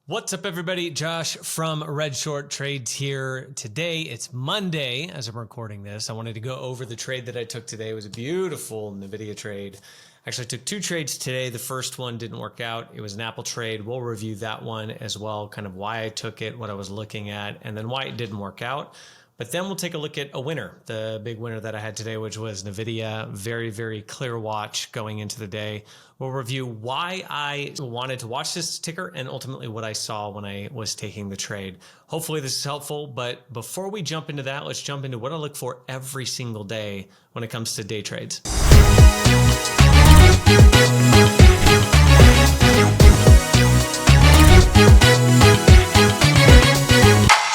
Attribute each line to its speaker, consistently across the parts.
Speaker 1: What's up, everybody? Josh from Red Short Trades here. Today, it's Monday as I'm recording this. I wanted to go over the trade that I took today. It was a beautiful Nvidia trade. Actually, I took two trades today. The first one didn't work out. It was an Apple trade. We'll review that one as well, kind of why I took it, what I was looking at, and then why it didn't work out. But then we'll take a look at a winner, the big winner that I had today, which was Nvidia. Very, very clear watch going into the day. We'll review why I wanted to watch this ticker and ultimately what I saw when I was taking the trade. Hopefully this is helpful, but before we jump into that, let's jump into what I look for every single day when it comes to day trades.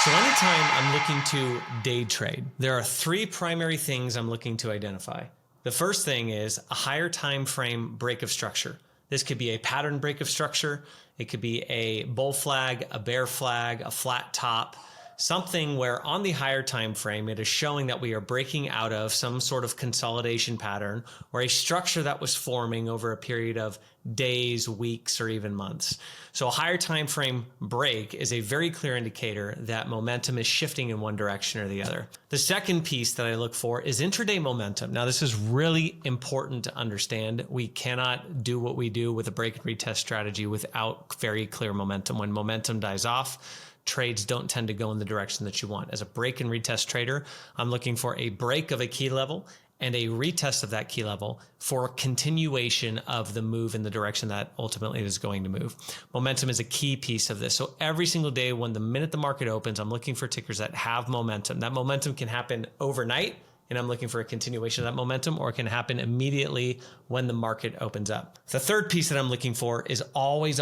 Speaker 1: So anytime I'm looking to day trade, there are three primary things I'm looking to identify. The first thing is a higher time frame break of structure. This could be a pattern break of structure. It could be a bull flag, a bear flag, a flat top, something where on the higher time frame, it is showing that we are breaking out of some sort of consolidation pattern or a structure that was forming over a period of days, weeks, or even months. So a higher time frame break is a very clear indicator that momentum is shifting in one direction or the other. The second piece that I look for is intraday momentum. Now, this is really important to understand. We cannot do what we do with a break and retest strategy without very clear momentum. When momentum dies off, trades don't tend to go in the direction that you want. As a break and retest trader, I'm looking for a break of a key level and a retest of that key level for continuation of the move in the direction that ultimately is going to move. Momentum is a key piece of this. So every single day, when the minute the market opens, I'm looking for tickers that have momentum. That momentum can happen overnight, and I'm looking for a continuation of that momentum, or it can happen immediately when the market opens up. The third piece that I'm looking for is always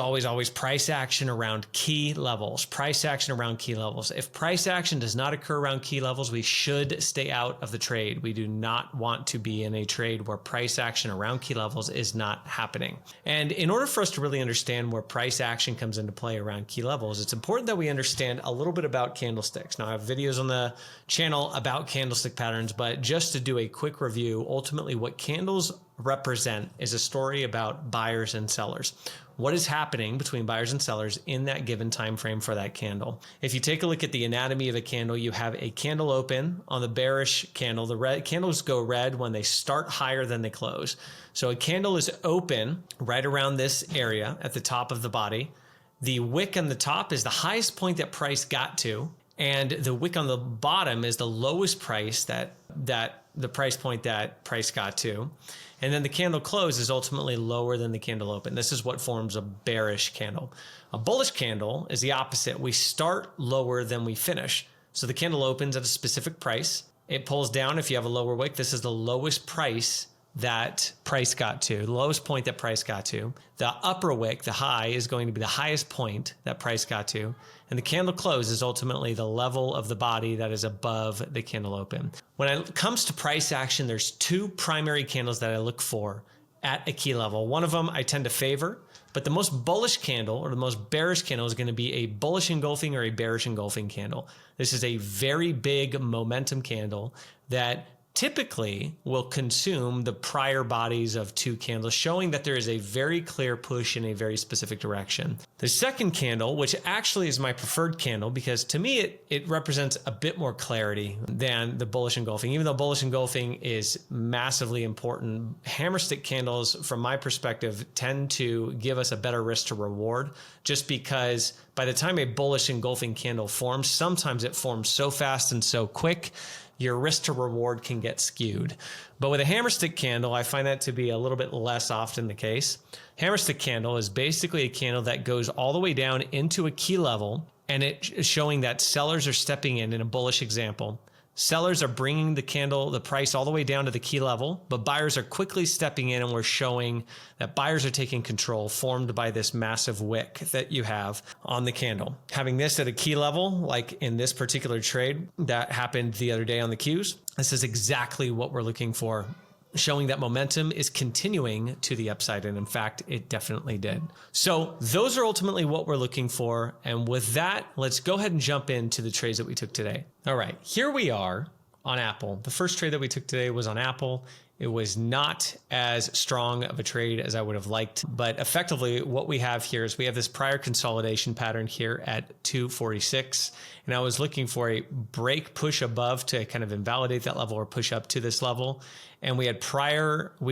Speaker 1: price action around key levels. Price action around key levels. If price action does not occur around key levels, we should stay out of the trade. We do not want to be in a trade where price action around key levels is not happening. And in order for us to really understand where price action comes into play around key levels, it's important that we understand a little bit about candlesticks. Now, I have videos on the channel about candlestick patterns, but just to do a quick review, ultimately what candles represent is a story about buyers and sellers. What is happening between buyers and sellers in that given time frame for that candle? If you take a look at the anatomy of a candle, you have a candle open on the bearish candle. The red candles go red when they start higher than they close. So a candle is open right around this area at the top of the body. The wick on the top is the highest point that price got to, and the wick on the bottom is the lowest price that the price point that price got to. And then the candle close is ultimately lower than the candle open. This is what forms a bearish candle. A bullish candle is the opposite. We start lower than we finish. So the candle opens at a specific price. It pulls down if you have a lower wick. This is the lowest price that price got to, the lowest point that price got to. The upper wick, the high, is going to be the highest point that price got to. And the candle close is ultimately the level of the body that is above the candle open. When it comes to price action, there's two primary candles that I look for at a key level. One of them I tend to favor, but the most bullish candle or the most bearish candle is going to be a bullish engulfing or a bearish engulfing candle. This is a very big momentum candle that typically will consume the prior bodies of two candles, showing that there is a very clear push in a very specific direction. The second candle, which actually is my preferred candle, because to me it represents a bit more clarity than the bullish engulfing. Even though bullish engulfing is massively important, hammer stick candles, from my perspective, tend to give us a better risk to reward, just because by the time a bullish engulfing candle forms, sometimes it forms so fast and so quick, your risk to reward can get skewed. But with a hammer stick candle, I find that to be a little bit less often the case. Hammer stick candle is basically a candle that goes all the way down into a key level, and it is showing that sellers are stepping in a bullish example. Sellers are bringing the price all the way down to the key level, but buyers are quickly stepping in, and we're showing that buyers are taking control, formed by this massive wick that you have on the candle. Having this at a key level, like in this particular trade that happened the other day on the Qs, this is exactly what we're looking for, showing that momentum is continuing to the upside. And in fact, it definitely did. So those are ultimately what we're looking for. And with that, let's go ahead and jump into the trades that we took today. All right, here we are on Apple. The first trade that we took today was on Apple. It was not as strong of a trade as I would have liked, but effectively what we have here is we have this prior consolidation pattern here at 246, and I was looking for a break push above to kind of invalidate that level or push up to this level. And we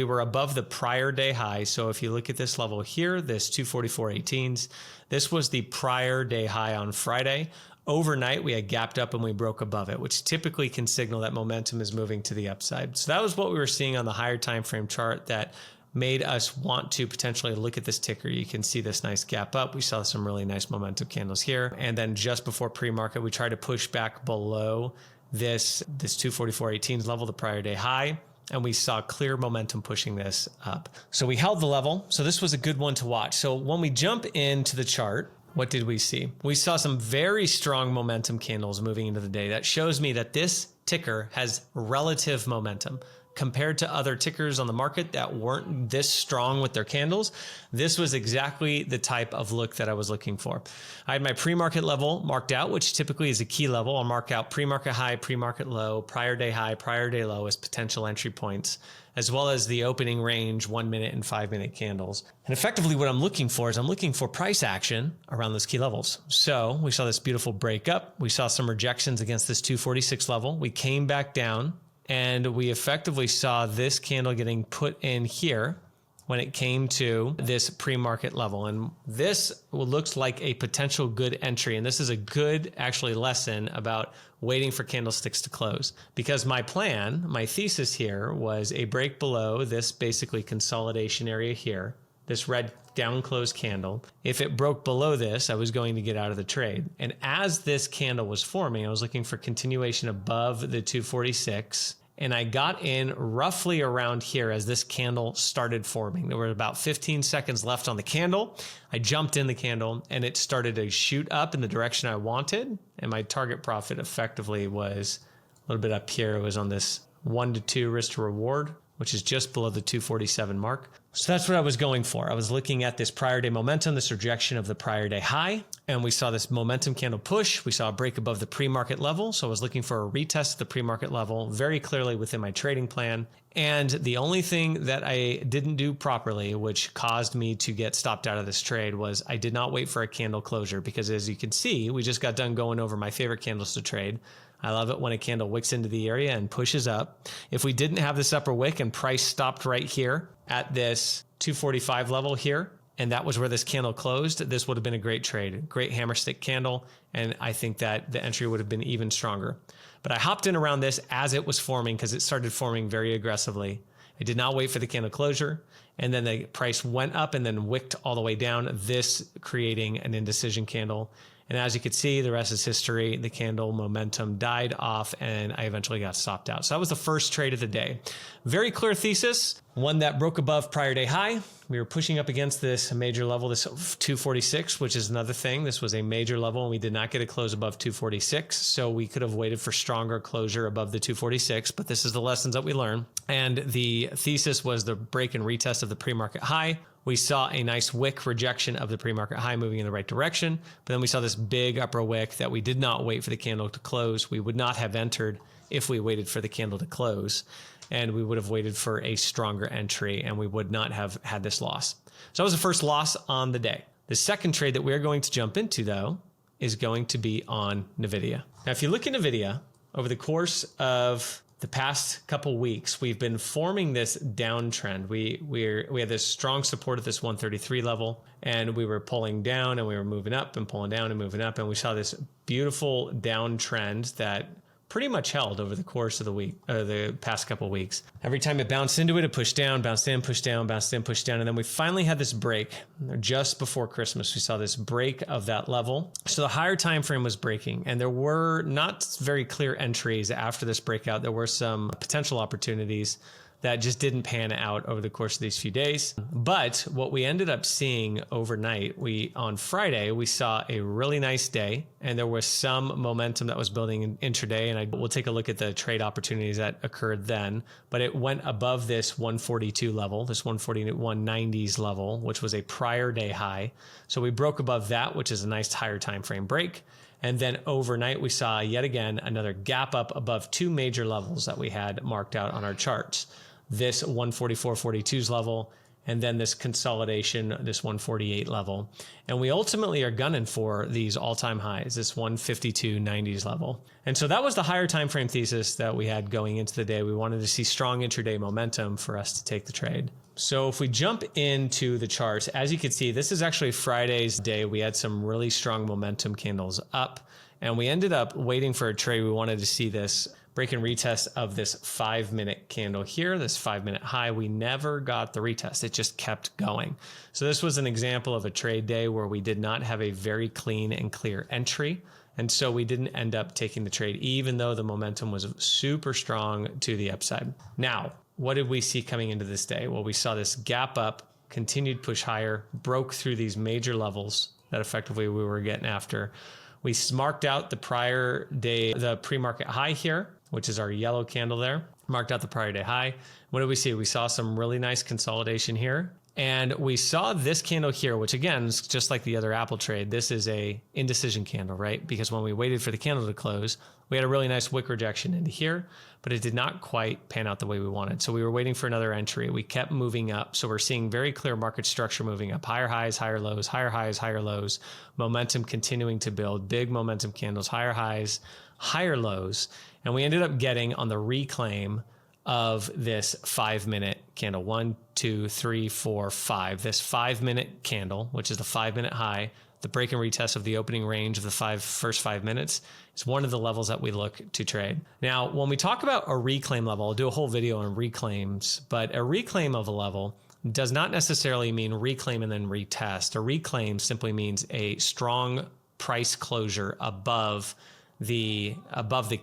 Speaker 1: were above the prior day high. So if you look at this level here, this 244.18s, this was the prior day high on Friday. Overnight, we had gapped up and we broke above it, which typically can signal that momentum is moving to the upside. So that was what we were seeing on the higher time frame chart that made us want to potentially look at this ticker. You can see this nice gap up. We saw some really nice momentum candles here. And then just before pre-market, we tried to push back below this 244.18s level, the prior day high. And we saw clear momentum pushing this up. So we held the level. So this was a good one to watch. So when we jump into the chart, what did we see? We saw some very strong momentum candles moving into the day. That shows me that this ticker has relative momentum. Compared to other tickers on the market that weren't this strong with their candles, this was exactly the type of look that I was looking for. I had my pre-market level marked out, which typically is a key level. I'll mark out pre-market high, pre-market low, prior day high, prior day low as potential entry points, as well as the opening range 1 minute and 5 minute candles. And effectively what I'm looking for is I'm looking for price action around those key levels. So we saw this beautiful break up. We saw some rejections against this 246 level. We came back down and we effectively saw this candle getting put in here when it came to this pre-market level. And this looks like a potential good entry. And this is a good actually lesson about waiting for candlesticks to close, because my plan, my thesis here was a break below this basically consolidation area here, this red down close candle. If it broke below this, I was going to get out of the trade. And as this candle was forming, I was looking for continuation above the 246. And I got in roughly around here as this candle started forming. There were about 15 seconds left on the candle. I jumped in the candle and it started to shoot up in the direction I wanted. And my target profit effectively was a little bit up here. It was on this 1 to 2 risk to reward, which is just below the 247 mark. So that's what I was going for. I was looking at this prior day momentum, this rejection of the prior day high, and we saw this momentum candle push. We saw a break above the pre-market level. So I was looking for a retest of the pre-market level very clearly within my trading plan. And the only thing that I didn't do properly, which caused me to get stopped out of this trade, was I did not wait for a candle closure, because as you can see, we just got done going over my favorite candles to trade. I love it when a candle wicks into the area and pushes up. If we didn't have this upper wick and price stopped right here at this 245 level here, and that was where this candle closed, this would have been a great trade, great hammer stick candle. And I think that the entry would have been even stronger. But I hopped in around this as it was forming, because it started forming very aggressively. I did not wait for the candle closure. And then the price went up and then wicked all the way down, this creating an indecision candle. And as you can see, the rest is history. The candle momentum died off and I eventually got stopped out. So that was the first trade of the day. Very clear thesis, one that broke above prior day high. We were pushing up against this major level, this 246, which is another thing. This was a major level and we did not get a close above 246. So we could have waited for stronger closure above the 246, but this is the lessons that we learn. And the thesis was the break and retest of the pre-market high. We saw a nice wick rejection of the pre-market high moving in the right direction, but then we saw this big upper wick that we did not wait for the candle to close. We would not have entered if we waited for the candle to close, and we would have waited for a stronger entry and we would not have had this loss. So that was the first loss on the day. The second trade that we're going to jump into though is going to be on Nvidia. Now, if you look at Nvidia over the course of the past couple weeks, we've been forming this downtrend. We had this strong support at this 133 level, and we were pulling down and we were moving up and pulling down and moving up. And we saw this beautiful downtrend that pretty much held over the course of the week, the past couple of weeks. Every time it bounced into it, it pushed down, bounced in, pushed down, bounced in, pushed down. And then we finally had this break just before Christmas. We saw this break of that level. So the higher time frame was breaking, and there were not very clear entries after this breakout. There were some potential opportunities that just didn't pan out over the course of these few days. But what we ended up seeing overnight, on Friday, we saw a really nice day, and there was some momentum that was building in intraday, and we'll take a look at the trade opportunities that occurred then. But it went above this 142 level, this 141.90s level, which was a prior day high. So we broke above that, which is a nice higher time frame break. And then overnight, we saw yet again another gap up above two major levels that we had marked out on our charts. This 144.42s level, and then this consolidation, this 148 level. And we ultimately are gunning for these all-time highs, this 152.90s level. And so that was the higher time frame thesis that we had going into the day. We wanted to see strong intraday momentum for us to take the trade. So if we jump into the charts, as you can see, this is actually Friday's day. We had some really strong momentum candles up, and we ended up waiting for a trade. We wanted to see this break and retest of this 5-minute candle here, this 5-minute high. We never got the retest. It just kept going. So this was an example of a trade day where we did not have a very clean and clear entry. And so we didn't end up taking the trade, even though the momentum was super strong to the upside. Now, what did we see coming into this day? Well, we saw this gap up, continued push higher, broke through these major levels that effectively we were getting after. We marked out the prior day, the pre-market high here, which is our yellow candle there, marked out the prior day high. What did we see? We saw some really nice consolidation here. And we saw this candle here, which again is just like the other Apple trade. This is a indecision candle, right? Because when we waited for the candle to close, we had a really nice wick rejection into here, but it did not quite pan out the way we wanted. So we were waiting for another entry. We kept moving up. So we're seeing very clear market structure moving up, higher highs, higher lows, higher highs, higher lows, momentum continuing to build, big momentum candles, higher highs, higher lows. And we ended up getting on the reclaim of this 5-minute candle. 1, 2, 3, 4, 5. This 5-minute candle, which is the 5-minute high, the break and retest of the opening range of the first 5 minutes, is one of the levels that we look to trade. Now, when we talk about a reclaim level, I'll do a whole video on reclaims, but a reclaim of a level does not necessarily mean reclaim and then retest. A reclaim simply means a strong price closure above the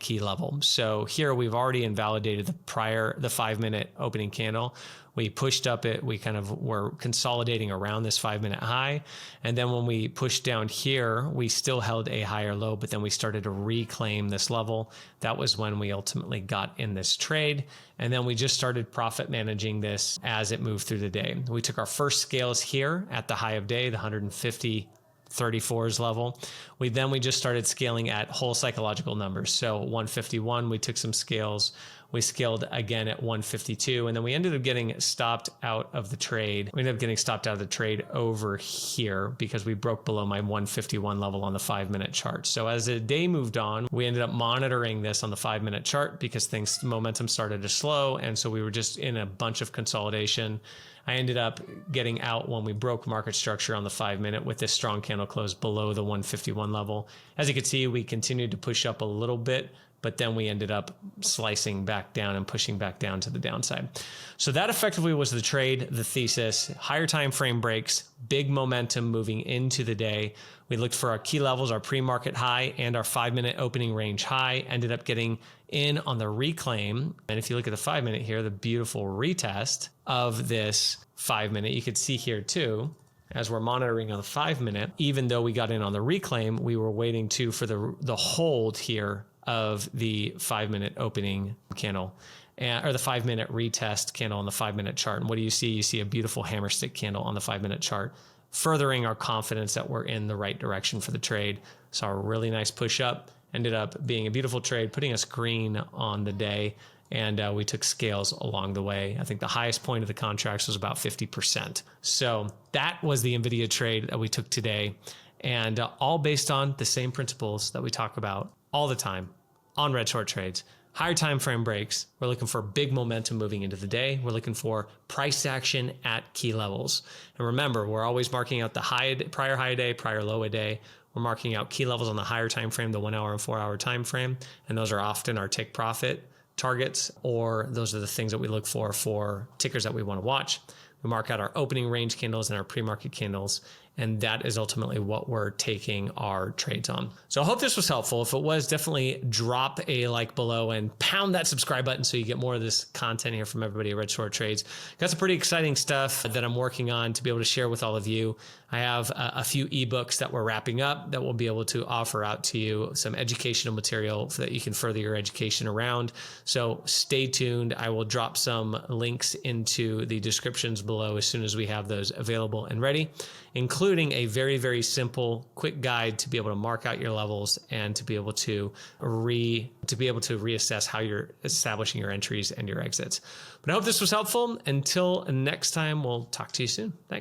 Speaker 1: key level. So here we've already invalidated the 5-minute opening candle. We pushed up it. We kind of were consolidating around this 5-minute high. And then when we pushed down here, we still held a higher low, but then we started to reclaim this level. That was when we ultimately got in this trade. And then we just started profit managing this as it moved through the day. We took our first scales here at the high of day, the 150.34s level. We just started scaling at whole psychological numbers. So 151, we took some scales. We scaled again at 152, and then we ended up getting stopped out of the trade. We ended up getting stopped out of the trade over here because we broke below my 151 level on the 5-minute chart. So as the day moved on, we ended up monitoring this on the 5-minute chart because momentum started to slow, and so we were just in a bunch of consolidation. I ended up getting out when we broke market structure on the 5-minute with this strong candle close below the 151 level. As you can see, we continued to push up a little bit, but then we ended up slicing back down and pushing back down to the downside. So that effectively was the trade, the thesis, higher time frame breaks, big momentum moving into the day. We looked for our key levels, our pre-market high and our 5-minute opening range high, ended up getting in on the reclaim. And if you look at the 5-minute here, the beautiful retest of this 5-minute, you could see here too, as we're monitoring on the 5-minute, even though we got in on the reclaim, we were waiting for the hold here of the 5-minute opening candle, or the 5-minute retest candle on the 5-minute chart. And what do you see? You see a beautiful hammer stick candle on the 5-minute chart, furthering our confidence that we're in the right direction for the trade. Saw a really nice push up, ended up being a beautiful trade, putting us green on the day. And we took scales along the way. I think the highest point of the contracts was about 50%. So that was the Nvidia trade that we took today. And all based on the same principles that we talk about all the time on red short trades. Higher time frame breaks. We're looking for big momentum moving into the day. We're looking for price action at key levels. And remember, we're always marking out the prior high day, prior low a day. We're marking out key levels on the higher time frame, the 1 hour and 4 hour time frame. And those are often our take profit targets, or those are the things that we look for tickers that we want to watch. We mark out our opening range candles and our pre-market candles. And that is ultimately what we're taking our trades on. So I hope this was helpful. If it was, definitely drop a like below and pound that subscribe button so you get more of this content here from everybody at Red Short Trades. Got some pretty exciting stuff that I'm working on to be able to share with all of you. I have a few ebooks that we're wrapping up that we'll be able to offer out to you, some educational material so that you can further your education around. So stay tuned. I will drop some links into the descriptions below as soon as we have those available and ready, including including a very, very simple, quick guide to be able to mark out your levels and to be able to reassess how you're establishing your entries and your exits. But I hope this was helpful. Until next time, we'll talk to you soon. Thanks.